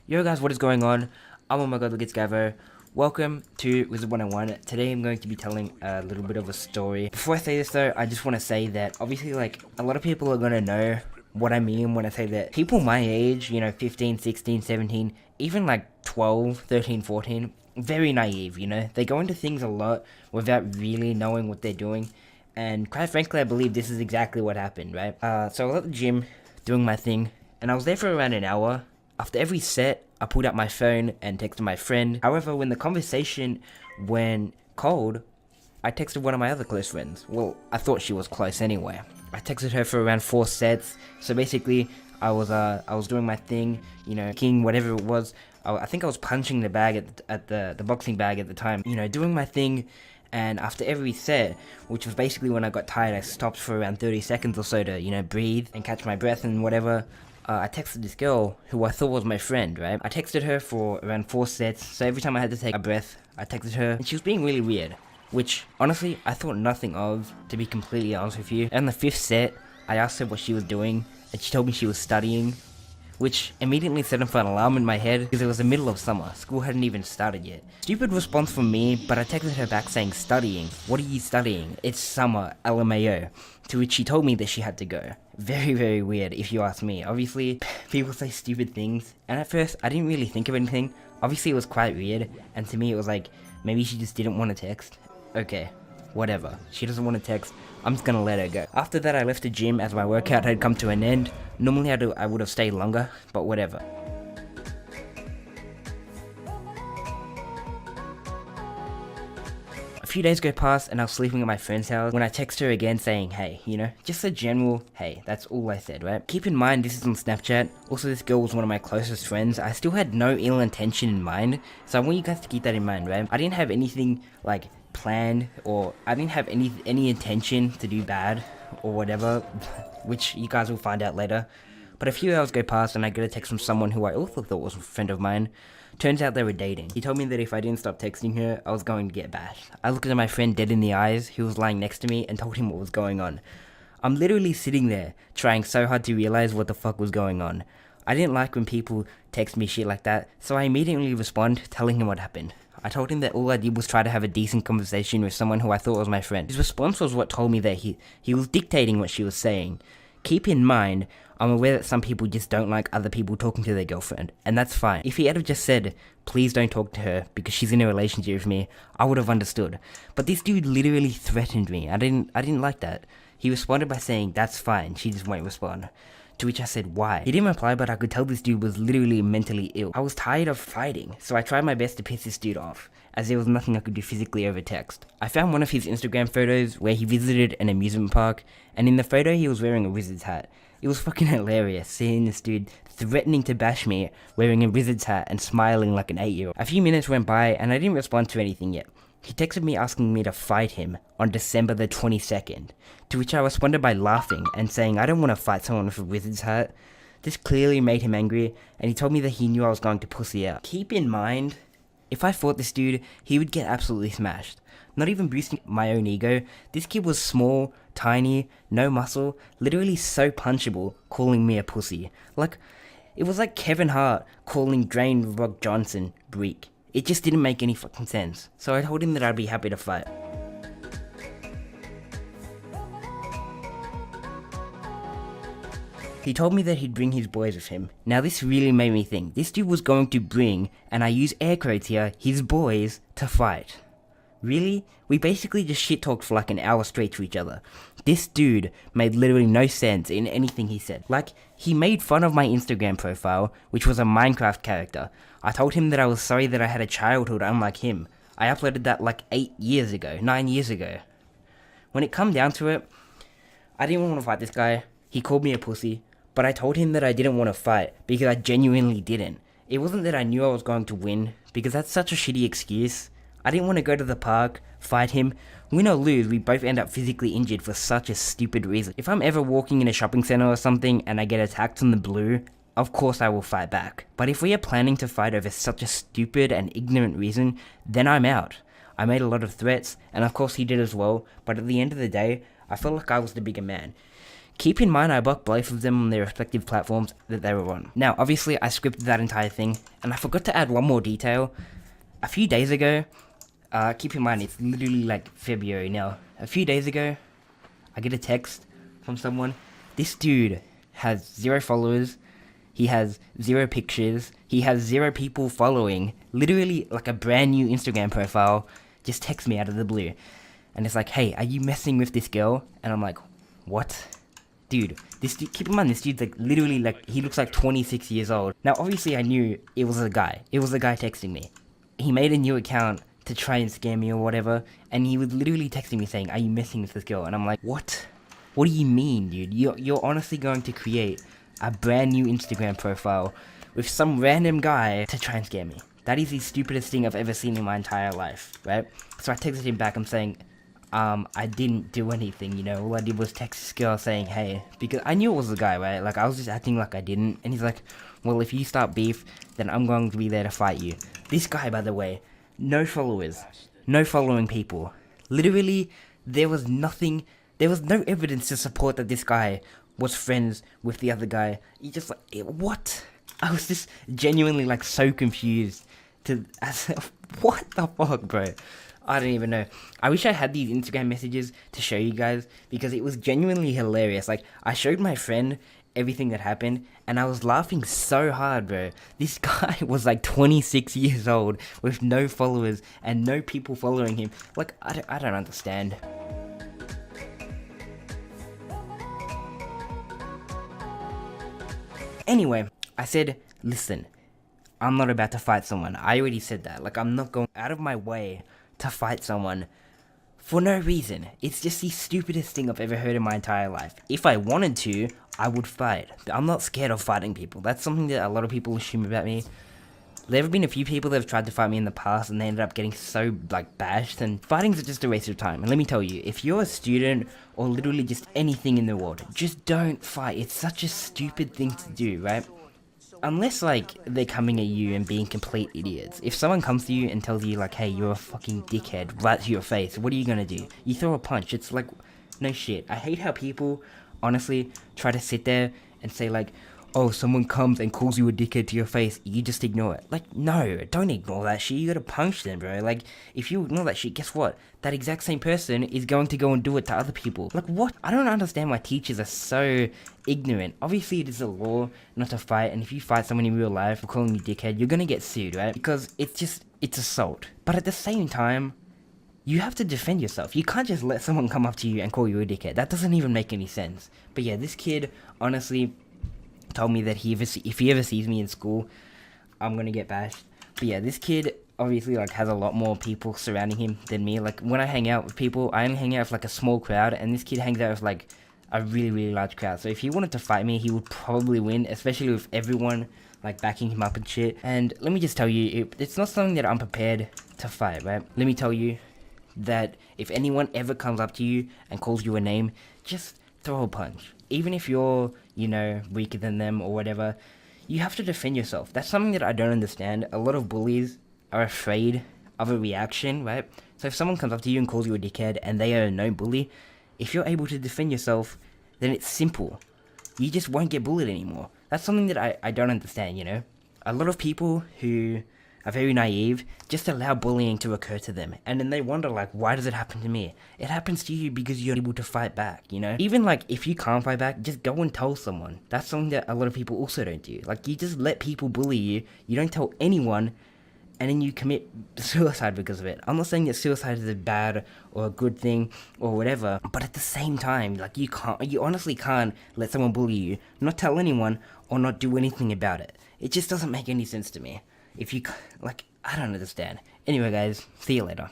Yo guys, what is going on? I'm oh my god, look, it's Gavo. Welcome to Wizard 101. Today I'm going to be telling a little bit of a story. Before I say this though, I just want to say that obviously like a lot of people are going to know what I mean when I say that people my age, 15, 16, 17, even like 12, 13, 14, very naive, They go into things a lot without really knowing what they're doing. And quite frankly, I believe this is exactly what happened, right? So I was at the gym doing my thing, and I was there for around an hour. After every set, I pulled out my phone and texted my friend. However, when the conversation went cold, I texted one of my other close friends. Well, I thought she was close anyway. I texted her for around 4 sets. So basically, I was doing my thing, king whatever it was. I think I was punching the bag at the boxing bag at the time, doing my thing. And after every set, which was basically when I got tired, I stopped for around 30 seconds or so to, breathe and catch my breath and whatever. I texted this girl who I thought was my friend, right? I texted her for around 4 sets, so every time I had to take a breath, I texted her, and she was being really weird, which, honestly, I thought nothing of, to be completely honest with you. And on the 5th set, I asked her what she was doing, and she told me she was studying, which immediately set off an alarm in my head because it was the middle of summer. School hadn't even started yet. Stupid response from me, but I texted her back saying, studying? What are you studying? It's summer, LMAO. To which she told me that she had to go. Very, very weird if you ask me. Obviously, people say stupid things, and at first, I didn't really think of anything. Obviously, it was quite weird, and to me it was like, maybe she just didn't want to text. Okay, whatever. She doesn't want to text. I'm just gonna let her go. After that, I left the gym as my workout had come to an end. Normally, I would have stayed longer, but whatever. A few days go past, and I was sleeping at my friend's house when I text her again saying, hey, just a general, hey, that's all I said, right? Keep in mind, this is on Snapchat. Also, this girl was one of my closest friends. I still had no ill intention in mind, so I want you guys to keep that in mind, right? I didn't have anything, like, planned, or I didn't have any intention to do bad or whatever, which you guys will find out later. But a few hours go past and I get a text from someone who I also thought was a friend of mine. Turns out they were dating. He told me that if I didn't stop texting her, I was going to get bashed. I looked at my friend dead in the eyes, who was lying next to me, and told him what was going on. I'm literally sitting there, trying so hard to realize what the fuck was going on. I didn't like when people text me shit like that, so I immediately respond, telling him what happened. I told him that all I did was try to have a decent conversation with someone who I thought was my friend. His response was what told me that he was dictating what she was saying. Keep in mind, I'm aware that some people just don't like other people talking to their girlfriend, and that's fine. If he had just said, please don't talk to her because she's in a relationship with me, I would have understood. But this dude literally threatened me. I didn't like that. He responded by saying, that's fine, she just won't respond. To which I said, why? He didn't reply, but I could tell this dude was literally mentally ill. I was tired of fighting, so I tried my best to piss this dude off, as there was nothing I could do physically over text. I found one of his Instagram photos where he visited an amusement park, and in the photo he was wearing a wizard's hat. It was fucking hilarious seeing this dude threatening to bash me wearing a wizard's hat and smiling like an 8-year-old. A few minutes went by and I didn't respond to anything yet. He texted me asking me to fight him on December the 22nd, to which I responded by laughing and saying I don't want to fight someone with a wizard's hat. This clearly made him angry, and he told me that he knew I was going to pussy out. Keep in mind, if I fought this dude, he would get absolutely smashed. Not even boosting my own ego, this kid was small, tiny, no muscle, literally so punchable, calling me a pussy. It was like Kevin Hart calling Dwayne Rock Johnson Greek. It just didn't make any fucking sense. So I told him that I'd be happy to fight. He told me that he'd bring his boys with him. Now this really made me think. This dude was going to bring, and I use air quotes here, his boys to fight. Really? We basically just shit-talked for like an hour straight to each other. This dude made literally no sense in anything he said. Like, he made fun of my Instagram profile, which was a Minecraft character. I told him that I was sorry that I had a childhood unlike him. I uploaded that like 9 years ago. When it come down to it, I didn't want to fight this guy. He called me a pussy, but I told him that I didn't want to fight because I genuinely didn't. It wasn't that I knew I was going to win, because that's such a shitty excuse. I didn't want to go to the park, fight him. Win or lose, we both end up physically injured for such a stupid reason. If I'm ever walking in a shopping center or something and I get attacked from the blue, of course I will fight back. But if we are planning to fight over such a stupid and ignorant reason, then I'm out. I made a lot of threats, and of course he did as well, but at the end of the day, I felt like I was the bigger man. Keep in mind I blocked both of them on their respective platforms that they were on. Now, obviously, I scripted that entire thing, and I forgot to add one more detail. A few days ago, keep in mind, it's literally like February now. A few days ago, I get a text from someone. This dude has 0 followers. He has 0 pictures. He has 0 people following. Literally like a brand new Instagram profile. Just text me out of the blue. And it's like, hey, are you messing with this girl? And I'm like, what? Dude, this dude, keep in mind, this dude's like literally like, he looks like 26 years old. Now, obviously I knew it was a guy. It was a guy texting me. He made a new account to try and scam me or whatever. And he was literally texting me saying, are you messing with this girl? And I'm like, what? What do you mean, dude? You're honestly going to create a brand new Instagram profile with some random guy to try and scam me. That is the stupidest thing I've ever seen in my entire life, right? So I texted him back, I'm saying, I didn't do anything, you know, all I did was text this girl saying, hey, because I knew it was the guy, right? Like, I was just acting like I didn't, and he's like, well, if you start beef, then I'm going to be there to fight you. This guy, by the way, no followers, no following people. Literally, there was no evidence to support that this guy was friends with the other guy. He just like, what? I was just genuinely like so confused what the fuck, bro? I don't even know. I wish I had these Instagram messages to show you guys, because it was genuinely hilarious. Like, I showed my friend everything that happened, and I was laughing so hard, bro. This guy was like 26 years old with no followers and no people following him. Like, I don't understand. Anyway, I said, listen, I'm not about to fight someone. I already said that. Like, I'm not going out of my way to fight someone for no reason. It's just the stupidest thing I've ever heard in my entire life. If I wanted to, I would fight. I'm not scared of fighting people. That's something that a lot of people assume about me. There have been a few people that have tried to fight me in the past, and they ended up getting so, like, bashed, and fighting's just a waste of time. And let me tell you, if you're a student, or literally just anything in the world, just don't fight. It's such a stupid thing to do, right? Unless, like, they're coming at you and being complete idiots. If someone comes to you and tells you, like, hey, you're a fucking dickhead, right to your face, what are you gonna do? You throw a punch. It's like, no shit. I hate how people, honestly, try to sit there and say, like, oh, someone comes and calls you a dickhead to your face, you just ignore it. Like, no, don't ignore that shit. You gotta punch them, bro. Like, if you ignore that shit, guess what? That exact same person is going to go and do it to other people. Like, what? I don't understand why teachers are so ignorant. Obviously, it is a law not to fight, and if you fight someone in real life for calling you dickhead, you're gonna get sued, right? Because it's assault. But at the same time, you have to defend yourself. You can't just let someone come up to you and call you a dickhead. That doesn't even make any sense. But yeah, this kid, honestly, told me that if he ever sees me in school, I'm gonna get bashed. But yeah, this kid obviously like has a lot more people surrounding him than me. Like, when I hang out with people, I only hang out with like a small crowd, and this kid hangs out with like a really, really large crowd. So if he wanted to fight me, he would probably win, especially with everyone like backing him up and shit. And let me just tell you, it's not something that I'm prepared to fight, right? Let me tell you that if anyone ever comes up to you and calls you a name, just throw a punch. Even if you're, you know, weaker than them or whatever, you have to defend yourself. That's something that I don't understand. A lot of bullies are afraid of a reaction, right? So if someone comes up to you and calls you a dickhead and they are a known bully, if you're able to defend yourself, then it's simple. You just won't get bullied anymore. That's something that I don't understand, you know? A lot of people who are very naive just allow bullying to occur to them, and then they wonder, like, why does it happen to me? It happens to you because you're able to fight back, you know? Even, like, if you can't fight back, just go and tell someone. That's something that a lot of people also don't do. Like, you just let people bully you, you don't tell anyone, and then you commit suicide because of it. I'm not saying that suicide is a bad or a good thing or whatever, but at the same time, like, you honestly can't let someone bully you, not tell anyone, or not do anything about it. It just doesn't make any sense to me. If you, like, I don't understand. Anyway, guys, see you later.